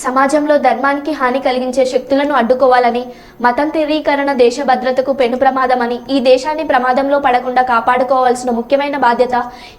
సమాజంలో ధర్మానికి హాని కలిగించే శక్తులను అడ్డుకోవాలని, మతం ధృవీకరణ దేశ భద్రతకు పెను ప్రమాదమని, ఈ దేశాన్ని ప్రమాదంలో పడకుండా కాపాడుకోవాల్సిన ముఖ్యమైన బాధ్యత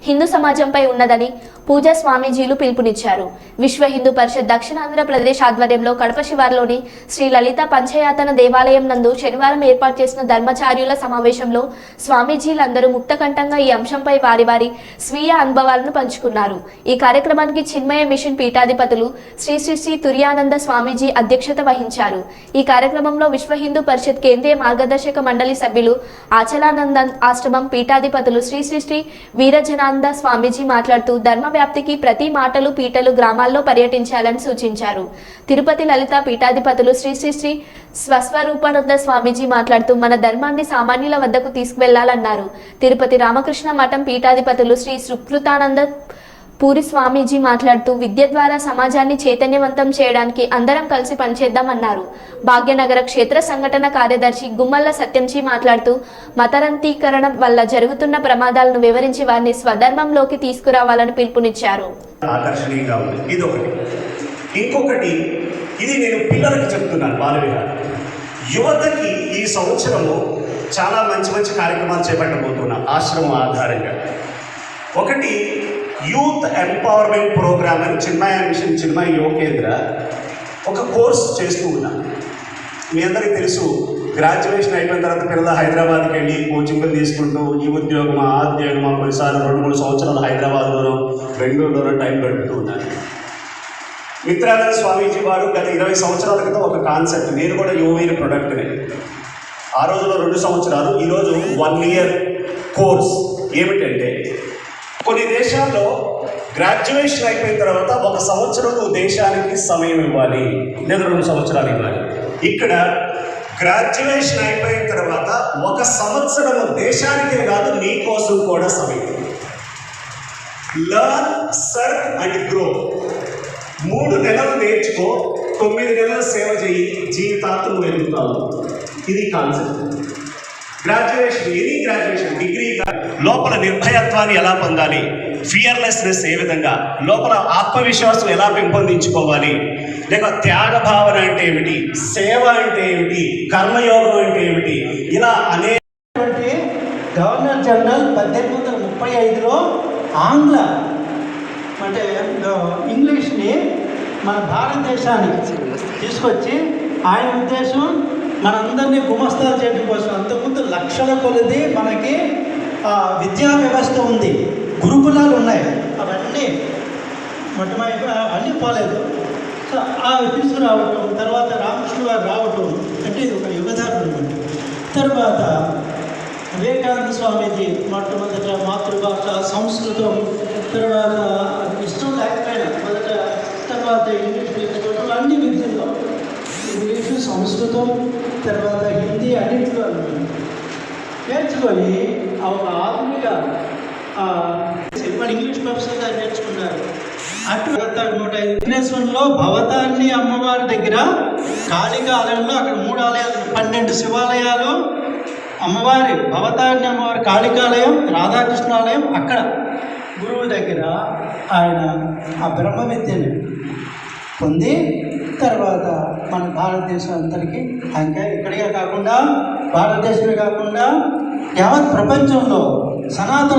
హిందూ సమాజంపై ఉన్నదని పూజా స్వామీజీలు పిలుపునిచ్చారు. విశ్వ హిందూ పరిషత్ దక్షిణాంధ్రప్రదేశ్ ఆధ్వర్యంలో కడప శివార్లోని శ్రీ లలిత పంచయాతన దేవాలయం నందు శనివారం ఏర్పాటు చేసిన ధర్మచార్యుల సమావేశంలో స్వామీజీలందరూ ముక్తకంఠంగా ఈ అంశంపై వారి వారి స్వీయ అనుభవాలను పంచుకున్నారు. ఈ కార్యక్రమానికి చిన్మయ మిషన్ పీఠాధిపతులు శ్రీ శ్రీ శ్రీ తుర్యానంద స్వామీజీ అధ్యక్షత వహించారు. ఈ కార్యక్రమంలో విశ్వ హిందూ పరిషత్ కేంద్రీయ మార్గదర్శక మండలి సభ్యులు ఆచలానంద ఆశ్రమం పీఠాధిపతులు శ్రీ శ్రీ శ్రీ వీరజనానంద స్వామీజీ మాట్లాడుతూ ధర్మ వ్యాప్తికి ప్రతి మాటలు పీటలు గ్రామాల్లో పర్యటించాలని సూచించారు. తిరుపతి లలిత పీఠాధిపతులు శ్రీ శ్రీ శ్రీ స్వస్వరూపానంద స్వామీజీ మాట్లాడుతూ మన ధర్మాన్ని సామాన్యుల వద్దకు తీసుకువెళ్లాలన్నారు. తిరుపతి రామకృష్ణ మఠం పీఠాధిపతులు శ్రీ సుకృతానంద పూరి స్వామీజీ మాట్లాడుతూ విద్య ద్వారా సమాజాన్ని చైతన్యవంతం చేయడానికి అందరం కలిసి పనిచేద్దామన్నారు. భాగ్యనగర క్షేత్ర సంఘటన కార్యదర్శి గుమ్మల్ల సత్యంజీ మాట్లాడుతూ మతరంతీకరణ వల్ల జరుగుతున్న ప్రమాదాలను వివరించి వారిని స్వధర్మంలోకి తీసుకురావాలని పిలుపునిచ్చారు. ఇంకొకటి ఇది నేను పిల్లలకు చెప్తున్నాను, బాలవిహారం యువతకి ఈ సంవత్సరము చాలా మంచి మంచి కార్యక్రమాలు చేపట్టబోతున్నాం ఆశ్రమం ఆధారంగా. ఒకటి యూత్ ఎంపవర్మెంట్ ప్రోగ్రామ్ అని చిన్మయ మిషన్ చిన్మయ యువ కేంద్ర ఒక కోర్స్ చేస్తూ ఉన్నాం. మీ అందరికీ తెలుసు, గ్రాడ్యుయేషన్ అయిపోయిన తర్వాత పిల్లలు హైదరాబాద్కి వెళ్ళి కోచింగ్లు తీసుకుంటూ ఈ ఉద్యోగమా ఆ ఉద్యోగమా కొన్నిసార్లు 2-3 సంవత్సరాలు హైదరాబాద్లోనో బెంగళూరులోనో టైం గడుపుతూ ఉన్నారు. మిత్రానంద స్వామీజీ వారు గత 20 సంవత్సరాల క్రితం ఒక కాన్సెప్ట్, నేను కూడా యువమైన ప్రొడక్ట్ని, ఆ రోజులో 2 సంవత్సరాలు, ఈరోజు 1 ఇయర్ కోర్స్. ఏమిటంటే కొన్ని దేశాల్లో గ్రాడ్యుయేషన్ అయిపోయిన తర్వాత 1 సంవత్సరం దేశానికి సమయం ఇవ్వాలి, లేదా 2 సంవత్సరాలు ఇవ్వాలి. ఇక్కడ గ్రాడ్యుయేషన్ అయిపోయిన తర్వాత 1 సంవత్సరం దేశానికే కాదు నీ కోసం కూడా సమయం. Learn, serve and grow. 3 నెలలు నేర్చుకో, 9 నెలలు సేవ చేయి, జీవితాంతం ఎదుగుతావు. ఇది concept. Graduation, any graduation, degree లోపల నిర్భయత్వాన్ని ఎలా పొందాలి, ఫియర్లెస్నెస్ ఏ విధంగా, లోపల ఆత్మవిశ్వాసం ఎలా పెంపొందించుకోవాలి, లేక త్యాగ భావన అంటే ఏమిటి, సేవ అంటే ఏమిటి, కర్మయోగం అంటే ఏమిటి, ఇలా అనేక. గవర్నర్ జనరల్ 1835లో ఆంగ్ల అంటే ఇంగ్లీష్ని మన భారతదేశానికి తీసుకొచ్చి, ఆయన ఉద్దేశం మనందరినీ గుమస్తాలు చేయడం కోసం. అంతకుముందు లక్షల కొలది మనకి విద్యా వ్యవస్థ ఉంది, గురుకులాలు ఉన్నాయి, అవన్నీ అన్నీ పోలేదు. సో అవి తీసుకురావటం, తర్వాత రామకృష్ణ గారు రావటం అంటే ఇది ఒక యుగధారణ అనమాట. తర్వాత వివేకానంద స్వామీజీ మొట్టమొదట మాతృభాష సంస్కృతం, తర్వాత ఇష్టం లేకపోయినా మొదట, తర్వాత ఇంగ్లీష్ నేర్చుకోవటం, అన్ని విద్యలో ఇంగ్లీషు, సంస్కృతం, తర్వాత హిందీ అన్నింటిలో నేర్చుకొని ఒక ఆధునిక ఇప్పుడు ఇంగ్లీష్ ప్రొఫెసర్ గారు నేర్చుకున్నారు. అటు 105లో భవతాన్ని అమ్మవారి దగ్గర కాళికా ఆలయంలో, అక్కడ 3 ఆలయాలు, 12 శివాలయాలు, అమ్మవారి భవతాన్ని అమ్మవారి కాళికాలయం, రాధాకృష్ణాలయం, అక్కడ గురువు దగ్గర ఆయన ఆ బ్రహ్మ విద్యని పొంది తర్వాత మన భారతదేశం అంతటికి, ఇంకా ఇక్కడికే కాకుండా భారతదేశమే కాకుండా యావత్ ప్రపంచంలో సనాతన